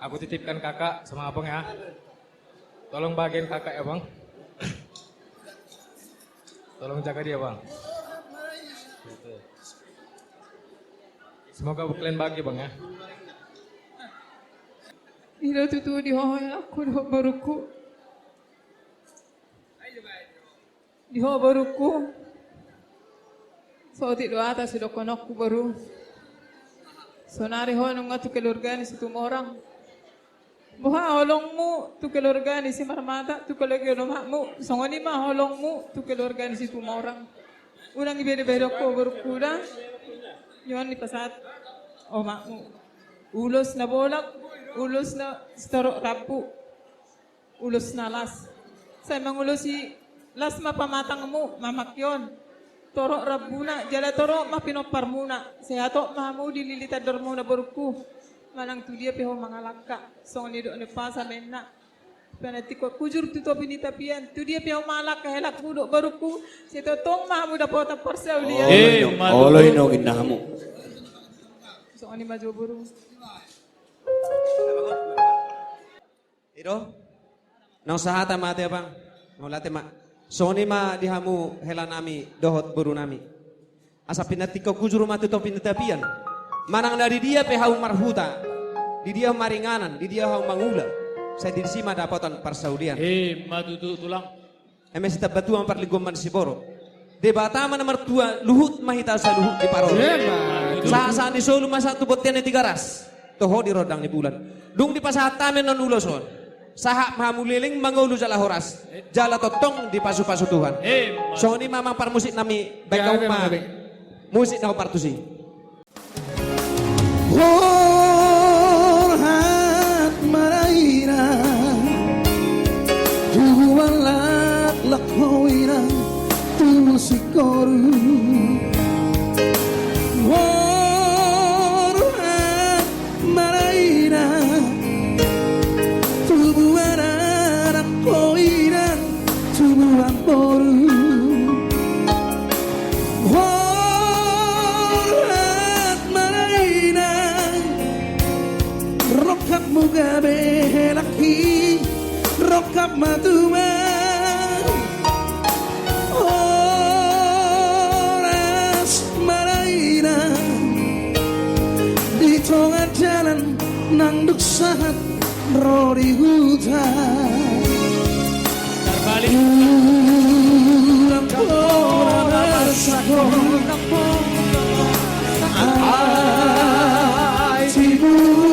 Aku titipkan kakak sama abang ya. Tolong bagian kakak ya bang. Tolong jaga dia bang. Gitu. Semoga kalian bahagia bang ya. Ila tutu di hoy aku di baruku. Di ho baruku. So ti do atas do konokku baru. Sonari ho nung atu kelorganis itu orang. Buha holongmu tu kelorganis si marmata tu kelagi nomahmu. Songoni ma holongmu tu kelorganis itu orang. Ulang ibede-bede ko barukuda. Yon di pasat. O makmu. Ulos na bolak. Ulos na staro rapu. Ulos na las. Sa mangulos si las mapamatang mo mamakyon. Toro rabuna, jala toro mapinopar muna. Sehato mahamu dililitador muna baruku. Manang tu dia peho mangalaka. Song ni do ne pasa menna. Panati ko kujur tu topi ni tapian. Tu dia peho malaka helak mudo baruku. Seto tong mahamu dapota porsel dia. Oloy no ginahamu. Song ni maju buru. Iro, nang sahata mati abang, ngolate ma. Soni ma dihamu hela nami dohot buru nami. Asa pinati kau kujuru mati to pinatapian. Manang dari dia pehau marhuta, di dia maringanan, di dia hau mangula. Saya di sima dapatan persaudian. Matutu tulang. Emes batuan parligoman siboro. Debatama nomor 2 luhut mahita sa luhut di paro. Sa ni solo masa tu botian ni 3 ras. Toho di rodang ni bulan. Dung di pasatamen non uloson. Sahak mahamuliling mangulu jala horas. Jala totong di pasu-pasu Tuhan. So ni mamang par musik nami baik kau ma. Musik na partusi. Horhat maraira Tuwalat lakoira Tumusikoru Horhat maraira Tubuana lakoira Tubuan boru Rokap mugabe laki Rokap matuma Oras maraina Di tengah jalan nang duksahat Rodi hutan Terbalik. Rampora sakon Ay tibu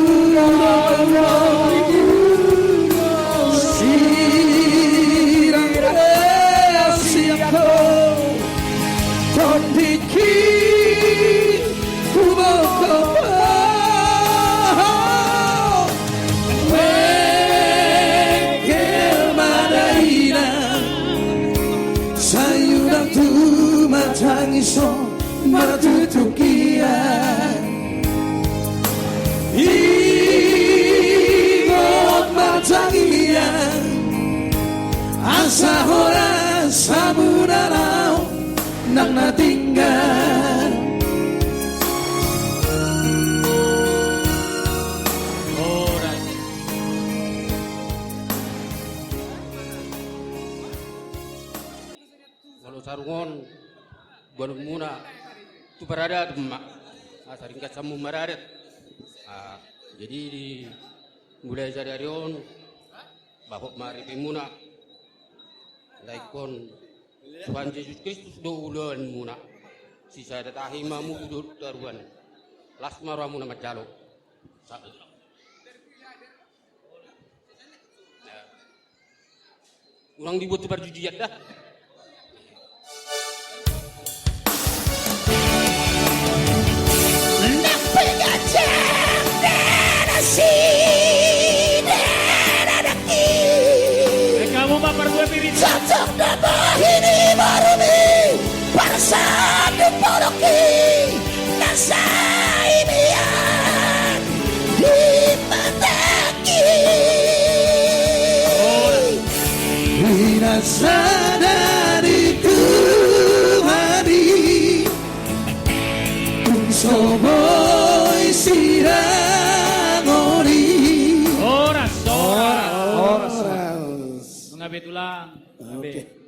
Tangiso matutukian Igot matangian Asa horas sabunaraw Nang natinggal Kalau sarungon Buat muna itu berada di mak, ringkat samu meradat. Jadi di mulai dari on, bapak mari pemuna, laikon Tuhan Yesus Kristus doulan muna, sisa datahi mamu duduk taruhan, lasma ramu nama calo. Ulang dibuat berjujiat dah. Kamu mapar gue pirit. Cocok nama ini barumi Parsan dipoloki Nasa imian Dipataki Binasa dari Tuhani Kung soboy sirangori ngabe tulang. Ngabe. Oke.